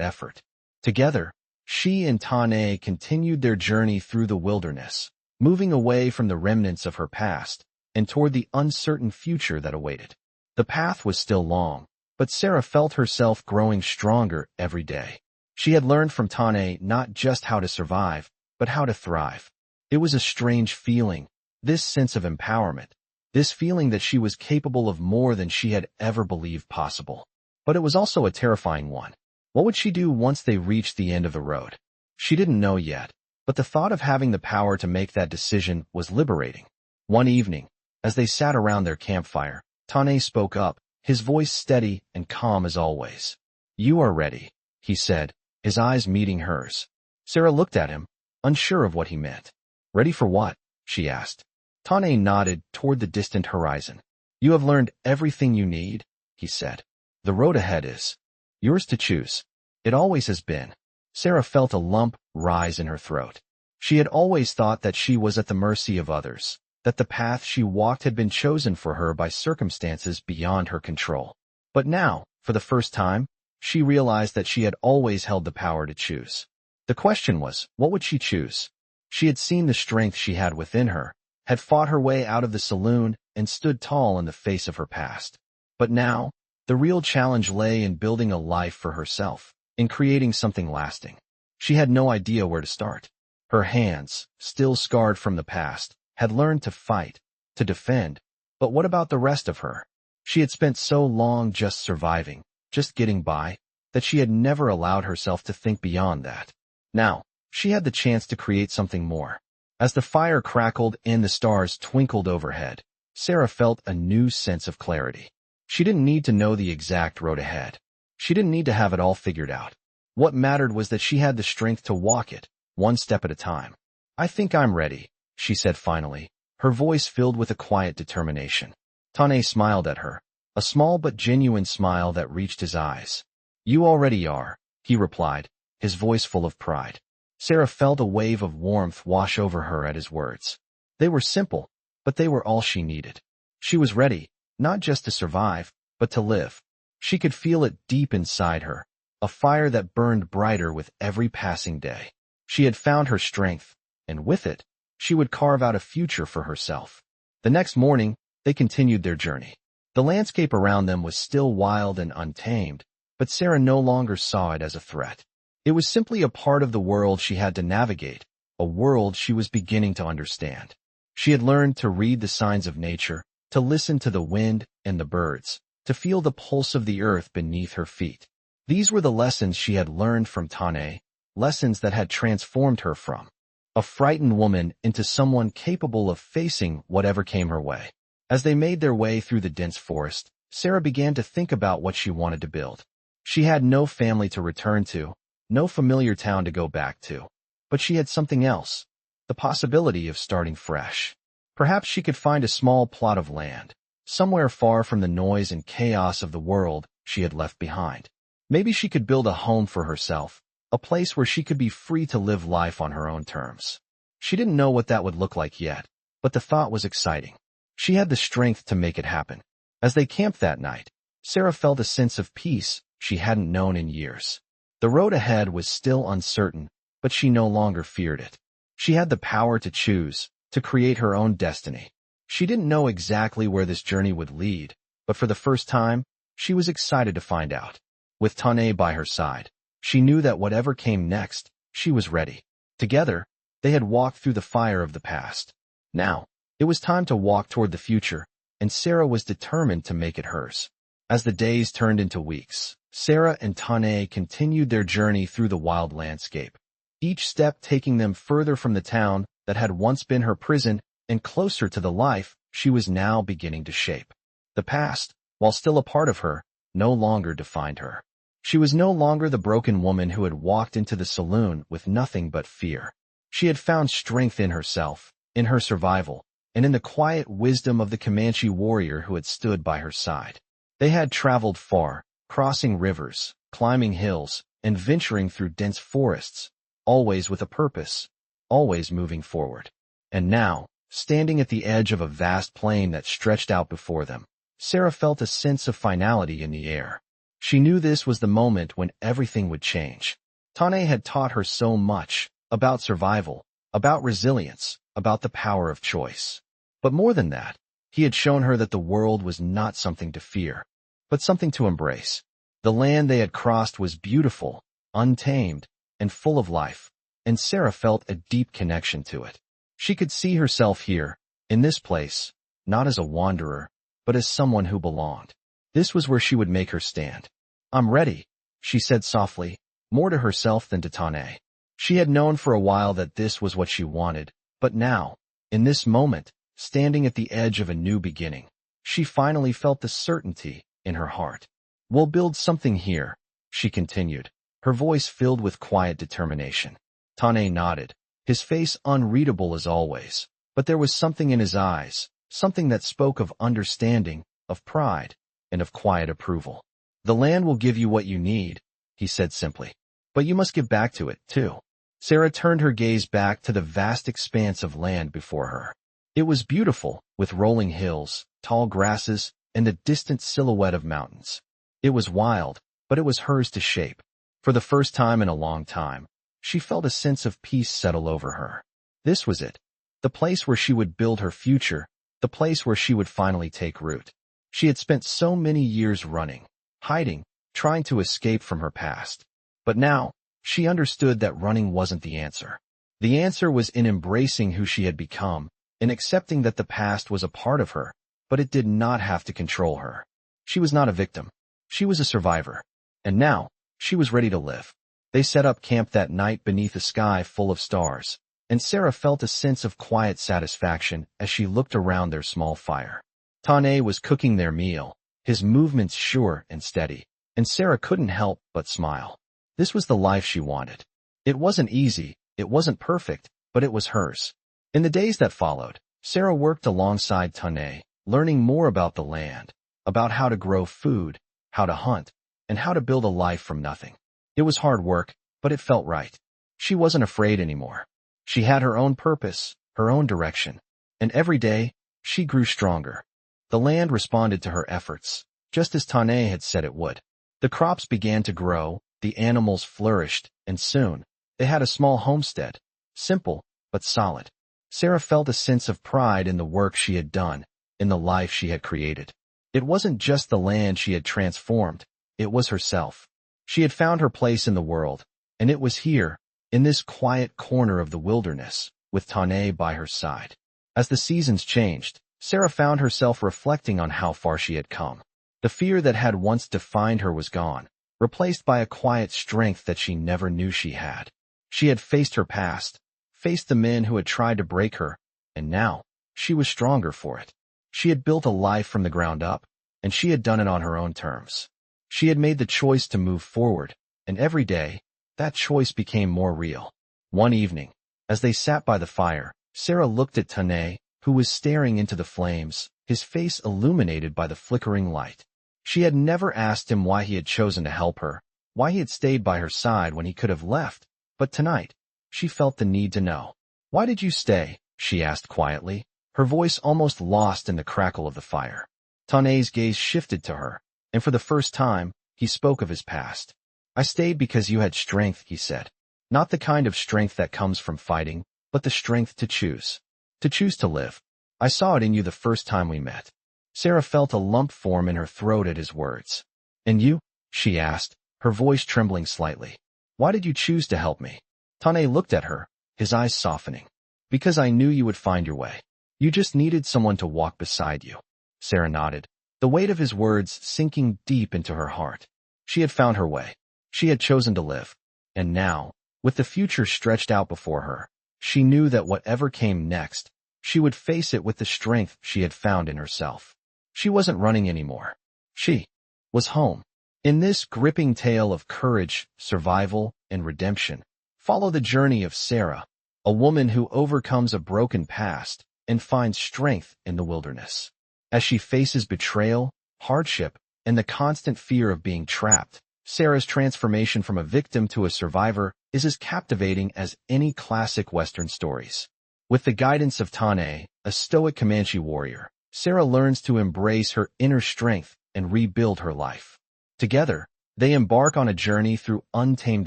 effort. Together, she and Tah-nee continued their journey through the wilderness, moving away from the remnants of her past and toward the uncertain future that awaited. The path was still long, but Sarah felt herself growing stronger every day. She had learned from Tah-nee not just how to survive, but how to thrive. It was a strange feeling, this sense of empowerment, this feeling that she was capable of more than she had ever believed possible. But it was also a terrifying one. What would she do once they reached the end of the road? She didn't know yet, but the thought of having the power to make that decision was liberating. One evening, as they sat around their campfire, Tah-nee spoke up, his voice steady and calm as always. "You are ready," he said, his eyes meeting hers. Sarah looked at him, unsure of what he meant. "Ready for what?" she asked. Tah-nee nodded toward the distant horizon. "You have learned everything you need," he said. "The road ahead is yours to choose. It always has been." Sarah felt a lump rise in her throat. She had always thought that she was at the mercy of others, that the path she walked had been chosen for her by circumstances beyond her control. But now, for the first time, she realized that she had always held the power to choose. The question was, what would she choose? She had seen the strength she had within her, had fought her way out of the saloon, and stood tall in the face of her past. But now, the real challenge lay in building a life for herself, in creating something lasting. She had no idea where to start. Her hands, still scarred from the past, had learned to fight, to defend. But what about the rest of her? She had spent so long just surviving, just getting by, that she had never allowed herself to think beyond that. Now, she had the chance to create something more. As the fire crackled and the stars twinkled overhead, Sarah felt a new sense of clarity. She didn't need to know the exact road ahead. She didn't need to have it all figured out. What mattered was that she had the strength to walk it, one step at a time. "I think I'm ready," she said finally, her voice filled with a quiet determination. Tah-nee smiled at her, a small but genuine smile that reached his eyes. "You already are," he replied, his voice full of pride. Sarah felt a wave of warmth wash over her at his words. They were simple, but they were all she needed. She was ready, not just to survive, but to live. She could feel it deep inside her, a fire that burned brighter with every passing day. She had found her strength, and with it, she would carve out a future for herself. The next morning, they continued their journey. The landscape around them was still wild and untamed, but Sarah no longer saw it as a threat. It was simply a part of the world she had to navigate, a world she was beginning to understand. She had learned to read the signs of nature, to listen to the wind and the birds, to feel the pulse of the earth beneath her feet. These were the lessons she had learned from Tah-nee, lessons that had transformed her from a frightened woman into someone capable of facing whatever came her way. As they made their way through the dense forest, Sarah began to think about what she wanted to build. She had no family to return to, no familiar town to go back to. But she had something else, the possibility of starting fresh. Perhaps she could find a small plot of land, somewhere far from the noise and chaos of the world she had left behind. Maybe she could build a home for herself, a place where she could be free to live life on her own terms. She didn't know what that would look like yet, but the thought was exciting. She had the strength to make it happen. As they camped that night, Sarah felt a sense of peace she hadn't known in years. The road ahead was still uncertain, but she no longer feared it. She had the power to choose, to create her own destiny. She didn't know exactly where this journey would lead, but for the first time, she was excited to find out. With Tah-nee by her side, she knew that whatever came next, she was ready. Together, they had walked through the fire of the past. Now, it was time to walk toward the future, and Sarah was determined to make it hers. As the days turned into weeks, Sarah and Tah-nee continued their journey through the wild landscape, each step taking them further from the town that had once been her prison and closer to the life she was now beginning to shape. The past, while still a part of her, no longer defined her. She was no longer the broken woman who had walked into the saloon with nothing but fear. She had found strength in herself, in her survival, and in the quiet wisdom of the Comanche warrior who had stood by her side. They had traveled far, crossing rivers, climbing hills, and venturing through dense forests, always with a purpose, always moving forward. And now, standing at the edge of a vast plain that stretched out before them, Sarah felt a sense of finality in the air. She knew this was the moment when everything would change. Tah-nee had taught her so much about survival, about resilience, about the power of choice. But more than that, he had shown her that the world was not something to fear, but something to embrace. The land they had crossed was beautiful, untamed, and full of life, and Sarah felt a deep connection to it. She could see herself here, in this place, not as a wanderer, but as someone who belonged. This was where she would make her stand. "I'm ready," she said softly, more to herself than to Tah-nee. She had known for a while that this was what she wanted, but now, in this moment, standing at the edge of a new beginning. She finally felt the certainty in her heart. "We'll build something here," she continued, her voice filled with quiet determination. Tah-nee nodded, his face unreadable as always, but there was something in his eyes, something that spoke of understanding, of pride, and of quiet approval. "The land will give you what you need," he said simply. "But you must give back to it, too." Sarah turned her gaze back to the vast expanse of land before her. It was beautiful, with rolling hills, tall grasses, and the distant silhouette of mountains. It was wild, but it was hers to shape. For the first time in a long time, she felt a sense of peace settle over her. This was it. The place where she would build her future, the place where she would finally take root. She had spent so many years running, hiding, trying to escape from her past. But now, she understood that running wasn't the answer. The answer was in embracing who she had become, in accepting that the past was a part of her, but it did not have to control her. She was not a victim. She was a survivor. And now, she was ready to live. They set up camp that night beneath a sky full of stars, and Sarah felt a sense of quiet satisfaction as she looked around their small fire. Tah-nee was cooking their meal, his movements sure and steady, and Sarah couldn't help but smile. This was the life she wanted. It wasn't easy, it wasn't perfect, but it was hers. In the days that followed, Sarah worked alongside Tah-nee, learning more about the land, about how to grow food, how to hunt, and how to build a life from nothing. It was hard work, but it felt right. She wasn't afraid anymore. She had her own purpose, her own direction, and every day, she grew stronger. The land responded to her efforts, just as Tah-nee had said it would. The crops began to grow, the animals flourished, and soon, they had a small homestead, simple, but solid. Sarah felt a sense of pride in the work she had done, in the life she had created. It wasn't just the land she had transformed, it was herself. She had found her place in the world, and it was here, in this quiet corner of the wilderness, with Tah-nee by her side. As the seasons changed, Sarah found herself reflecting on how far she had come. The fear that had once defined her was gone, replaced by a quiet strength that she never knew she had. She had faced her past, faced the men who had tried to break her, and now, she was stronger for it. She had built a life from the ground up, and she had done it on her own terms. She had made the choice to move forward, and every day, that choice became more real. One evening, as they sat by the fire, Sarah looked at Tah-nee, who was staring into the flames, his face illuminated by the flickering light. She had never asked him why he had chosen to help her, why he had stayed by her side when he could have left, but tonight, she felt the need to know. "Why did you stay?" she asked quietly, her voice almost lost in the crackle of the fire. Tah-nee's gaze shifted to her, and for the first time, he spoke of his past. "I stayed because you had strength," he said. "Not the kind of strength that comes from fighting, but the strength to choose. To choose to live. I saw it in you the first time we met." Sarah felt a lump form in her throat at his words. "And you?" she asked, her voice trembling slightly. "Why did you choose to help me?" Tah-nee looked at her, his eyes softening. "Because I knew you would find your way. You just needed someone to walk beside you." Sarah nodded, the weight of his words sinking deep into her heart. She had found her way. She had chosen to live. And now, with the future stretched out before her, she knew that whatever came next, she would face it with the strength she had found in herself. She wasn't running anymore. She was home. In this gripping tale of courage, survival, and redemption, follow the journey of Sarah, a woman who overcomes a broken past and finds strength in the wilderness. As she faces betrayal, hardship, and the constant fear of being trapped, Sarah's transformation from a victim to a survivor is as captivating as any classic Western stories. With the guidance of Tah-nee, a stoic Comanche warrior, Sarah learns to embrace her inner strength and rebuild her life. Together, they embark on a journey through untamed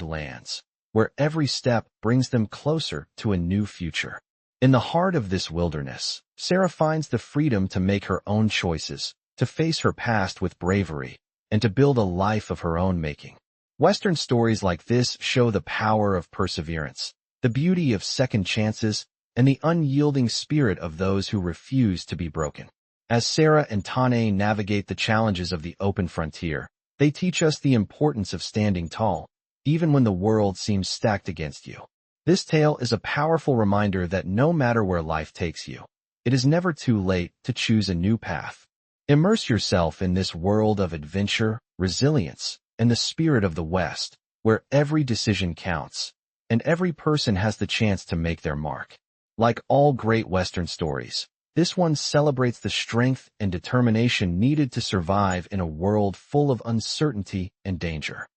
lands, where every step brings them closer to a new future. In the heart of this wilderness, Sarah finds the freedom to make her own choices, to face her past with bravery, and to build a life of her own making. Western stories like this show the power of perseverance, the beauty of second chances, and the unyielding spirit of those who refuse to be broken. As Sarah and Tah-nee navigate the challenges of the open frontier, they teach us the importance of standing tall, even when the world seems stacked against you. This tale is a powerful reminder that no matter where life takes you, It is never too late to choose a new path. Immerse yourself in this world of adventure, resilience, and the spirit of the West, where every decision counts, and every person has the chance to make their mark. Like all great Western stories, this one celebrates the strength and determination needed to survive in a world full of uncertainty and danger.